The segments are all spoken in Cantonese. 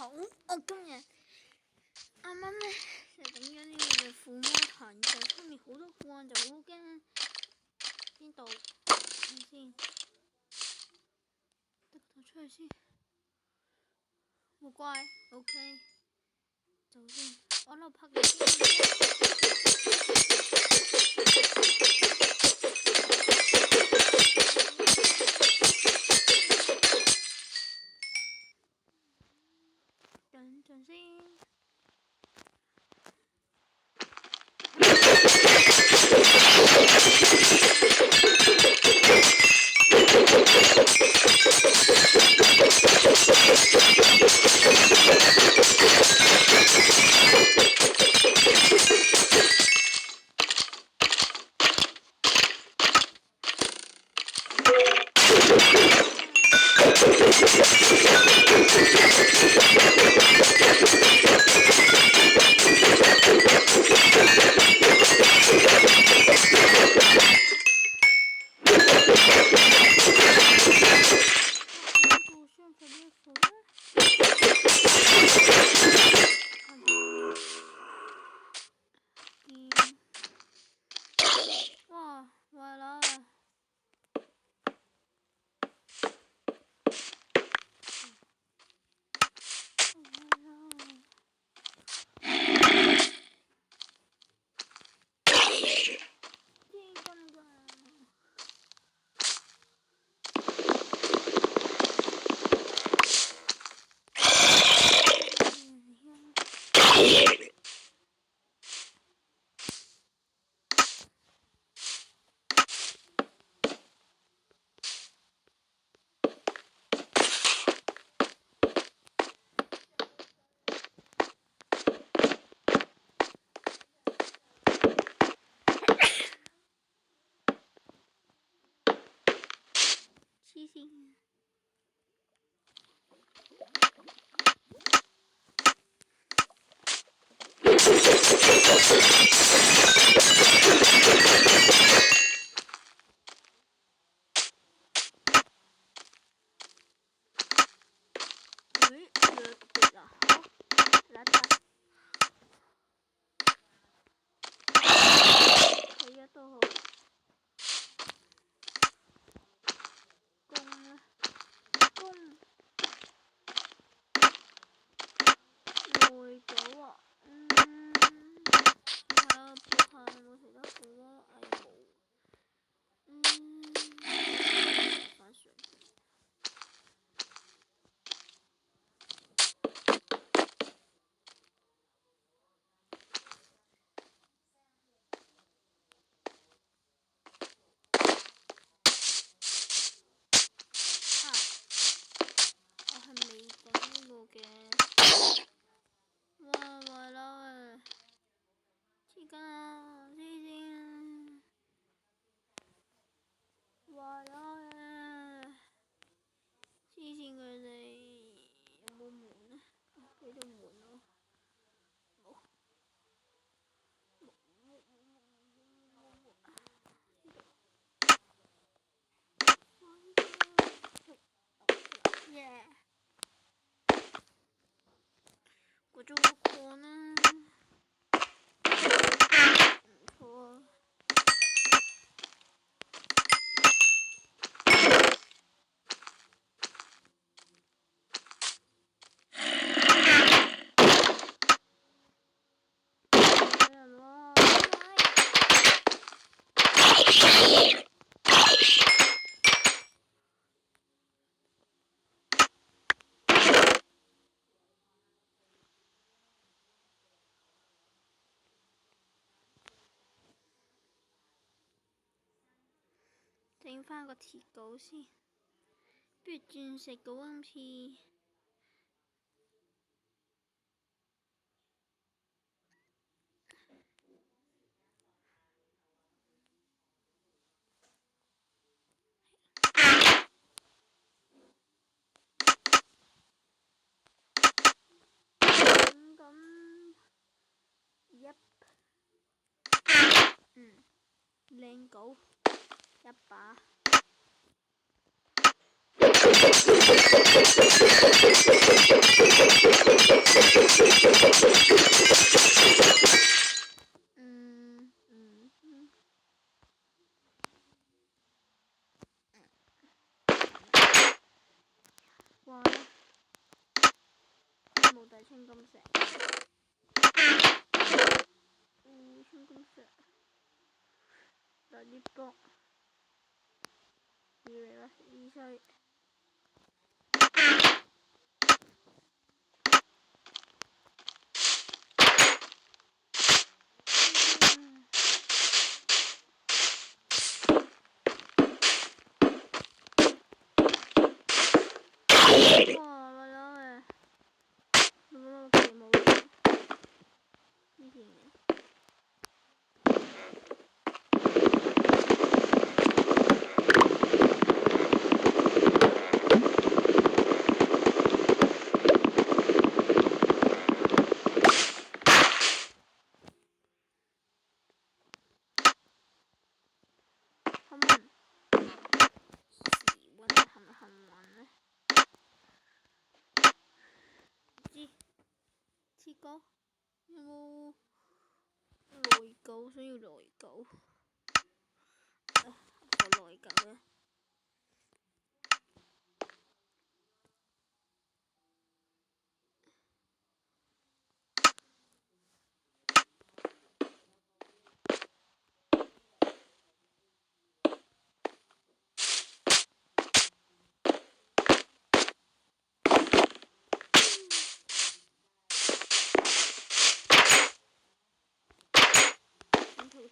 好，我今日啱啱咧就整咗呢個嘅撫摸台，就出面好多腐案，就好驚。邊度？睇先，得個頭出去先。好乖 ，OK。走先，我喺度拍緊先。等陣先。哇，壞啦！黐線！我做個過啦，唔錯啊！整翻個鐵稿先，不如鑽石稿今次。靚稿一把。冇帶青金石。青金石。嗱啲波。以嚟啦，二世。切狗有冇內狗？想要內狗，個內狗咧。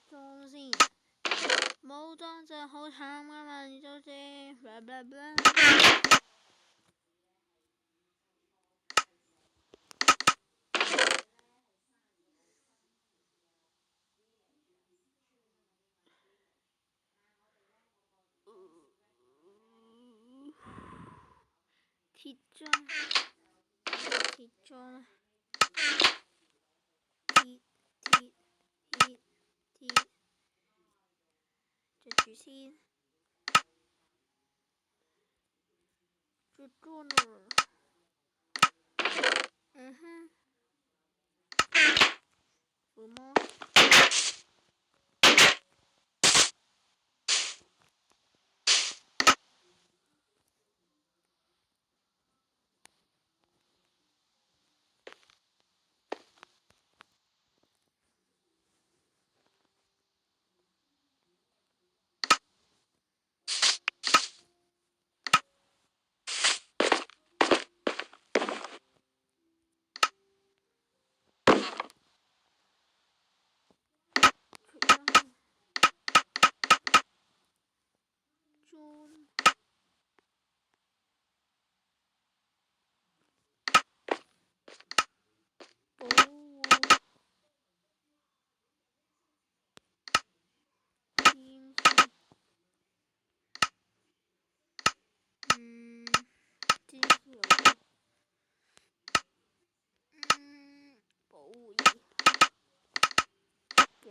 裝先，冇裝就好慘噶嘛，你都知。鐵裝，鐵裝，鐵，着住先，着裝啦。附魔。保護嘅。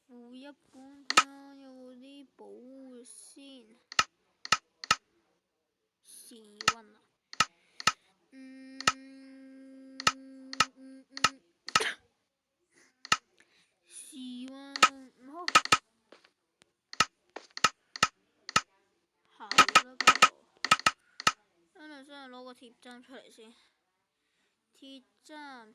附一本睇下有冇啲保護先。時運啊。時運唔好。係啦，家伙。等陣先攞個貼針出嚟先。貼針。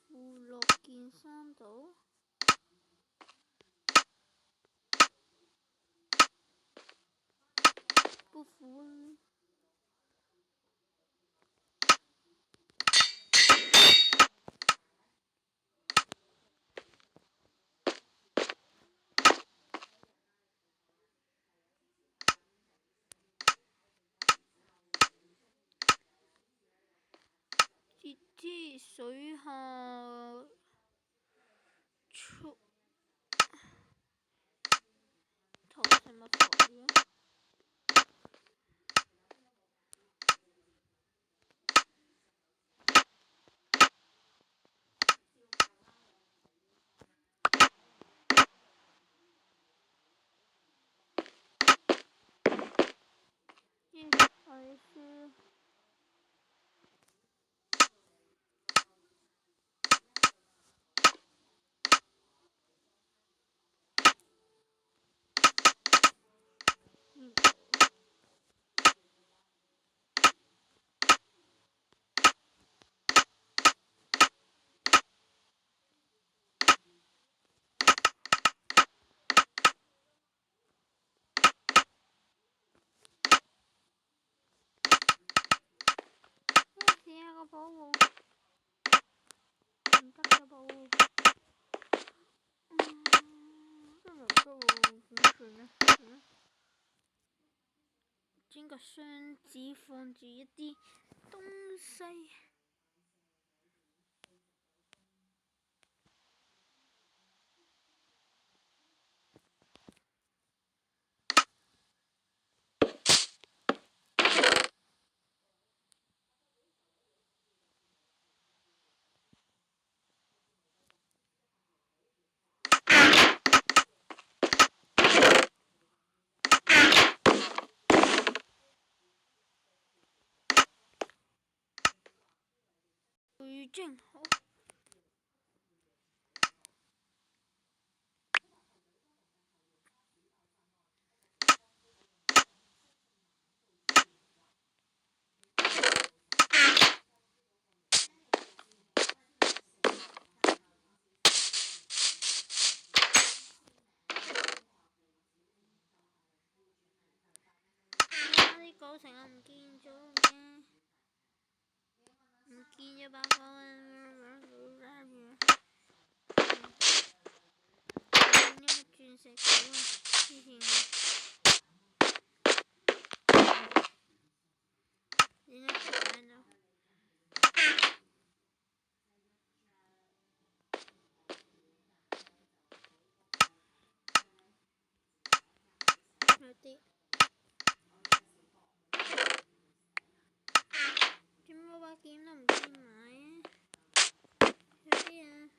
附6件衫度。不服啊！水下出頭係乜鬼啊？係書。試下個保護，唔得嘅保護，真係唔得喎，點算呢？整個箱子放住一啲東西。佢真好。啲狗成日唔見咗嘅，唔見咗把狗啊！見咗個鑽石狗啊！之前點解唔見咗？有啲點解把劍都唔見埋啊？有啲啊，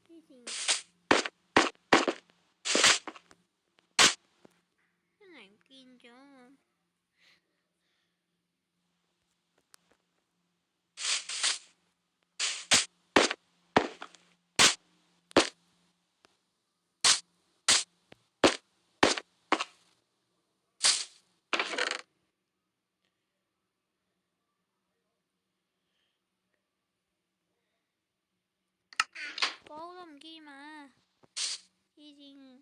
之前真係唔見咗啊！寶都唔見埋，之前啊。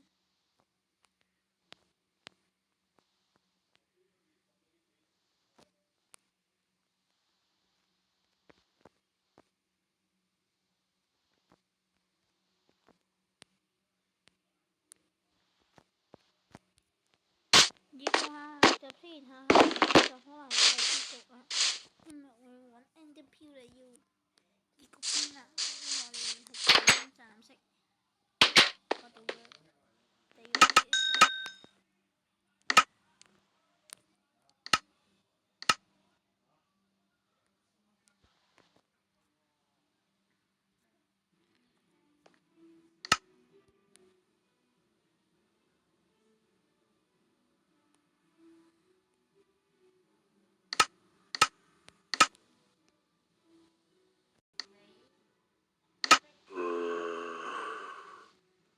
呢個下集雖然下就可能係結局啦，聽日會揾 Ender Pearl 嚟要結局篇啦，因為係短暫式，我哋要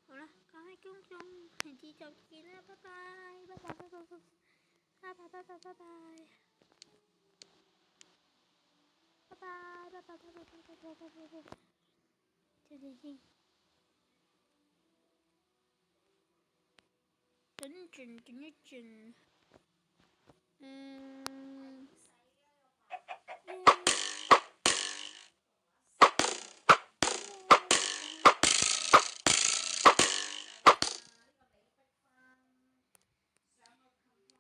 好啦，講起公眾，下次就見啦，拜拜，拜拜，拜拜，拜拜，拜拜，拜拜，拜拜，拜拜，拜拜，拜拜，拜拜，再見先。等一陣，